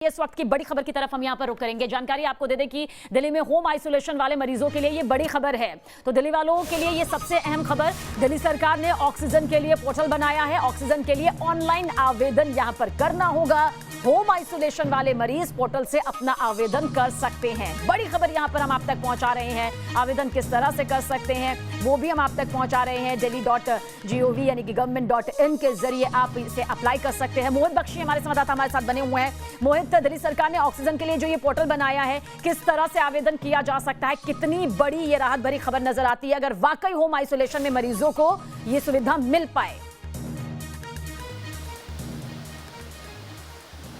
इस वक्त की बड़ी खबर की तरफ हम यहां पर रुक करेंगे। जानकारी आपको दे दें कि दिल्ली में होम आइसोलेशन वाले मरीजों के लिए ये बड़ी खबर है। तो दिल्ली वालों के लिए ये सबसे अहम खबर, दिल्ली सरकार ने ऑक्सीजन के लिए पोर्टल बनाया है। ऑक्सीजन के लिए ऑनलाइन आवेदन यहां पर करना होगा। होम आइसोलेशन वाले मरीज पोर्टल से अपना आवेदन कर सकते हैं। बड़ी खबर यहां पर हम आप तक पहुंचा रहे हैं। आवेदन किस तरह से कर सकते हैं वो भी हम आप तक पहुंचा रहे हैं। delhi.gov यानी कि government.in के जरिए आप इसे अप्लाई कर सकते हैं। मोहित बख्शी हमारे संवाददाता हमारे साथ बने हुए हैं। मोहित, दिल्ली सरकार ने ऑक्सीजन के लिए जो ये पोर्टल बनाया है, किस तरह से आवेदन किया जा सकता है, कितनी बड़ी ये राहत भरी खबर नजर आती है अगर वाकई होम आइसोलेशन में मरीजों को ये सुविधा मिल पाए?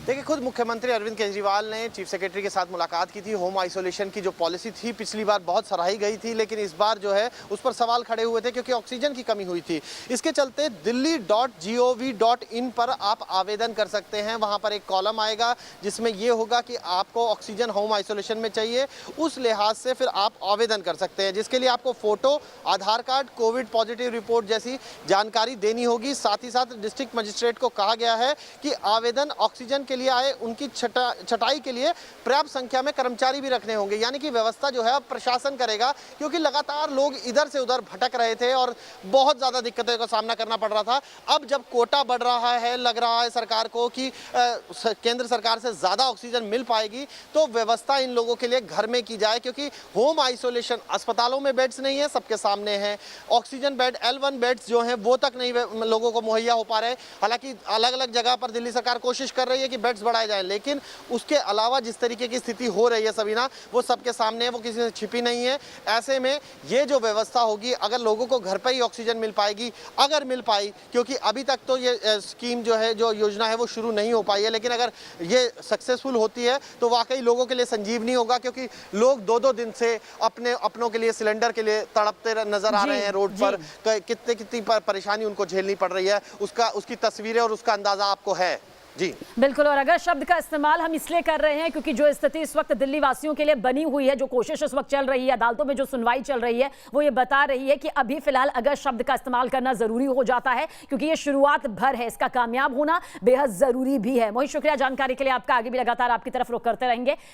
देखिए, खुद मुख्यमंत्री अरविंद केजरीवाल ने चीफ सेक्रेटरी के साथ मुलाकात की थी। होम आइसोलेशन की जो पॉलिसी थी पिछली बार बहुत सराही गई थी, लेकिन इस बार जो है उस पर सवाल खड़े हुए थे क्योंकि ऑक्सीजन की कमी हुई थी। इसके चलते delhi.gov.in पर आप आवेदन कर सकते हैं। वहां पर एक कॉलम आएगा जिसमें यह होगा कि आपको ऑक्सीजन होम आइसोलेशन में चाहिए, उस लिहाज से फिर आप आवेदन कर सकते हैं, जिसके लिए आपको फोटो, आधार कार्ड, कोविड पॉजिटिव रिपोर्ट जैसी जानकारी देनी होगी। साथ ही साथ डिस्ट्रिक्ट मजिस्ट्रेट को कहा गया है कि आवेदन ऑक्सीजन के लिए आए उनकी छटाई के लिए पर्याप्त संख्या में कर्मचारी भी रखने होंगे। यानी कि व्यवस्था जो है अब प्रशासन करेगा, क्योंकि लगातार लोग इधर से उधर भटक रहे थे और बहुत ज़्यादा दिक्कतों का सामना करना पड़ रहा था। अब जब कोटा बढ़ रहा है, लग रहा है सरकार को कि केंद्र सरकार से ज़्यादा ऑक्सीजन मिल पाएगी, तो व्यवस्था इन लोगों के लिए घर में की जाए, क्योंकि होम आइसोलेशन अस्पतालों में बेड्स नहीं है, सबके सामने है। ऑक्सीजन बेड L1 बेड्स जो हैं वो तक नहीं लोगों को मुहैया हो पा रहे। हालांकि अलग अलग जगह पर दिल्ली सरकार कोशिश कर रही है कि बेड्स बढ़ाए जाए, लेकिन उसके अलावा जिस तरीके की स्थिति हो रही है सबीना, वो सबके सामने है, वो किसी से छिपी नहीं है। ऐसे में ये जो व्यवस्था होगी, अगर लोगों को घर पर ही ऑक्सीजन मिल पाएगी, अगर मिल पाई, क्योंकि अभी तक तो ये स्कीम जो है, जो योजना है वो शुरू नहीं हो पाई है, लेकिन अगर ये सक्सेसफुल होती है तो वाकई लोगों के लिए संजीवनी होगा, क्योंकि लोग दो दिन से अपनों के लिए सिलेंडर के लिए तड़पते नजर आ रहे हैं रोड पर। कितनी परेशानी उनको झेलनी पड़ रही है, उसकी तस्वीरें और उसका अंदाजा आपको है। जी बिल्कुल। और अगर शब्द का इस्तेमाल हम इसलिए कर रहे हैं क्योंकि जो स्थिति इस वक्त दिल्ली वासियों के लिए बनी हुई है, जो कोशिश इस वक्त चल रही है, अदालतों में जो सुनवाई चल रही है, वो ये बता रही है कि अभी फिलहाल अगर शब्द का इस्तेमाल करना जरूरी हो जाता है, क्योंकि ये शुरुआत भर है, इसका कामयाब होना बेहद जरूरी भी है। मोहित, शुक्रिया जानकारी के लिए आपका। आगे भी लगातार आपकी तरफ रुख करते रहेंगे।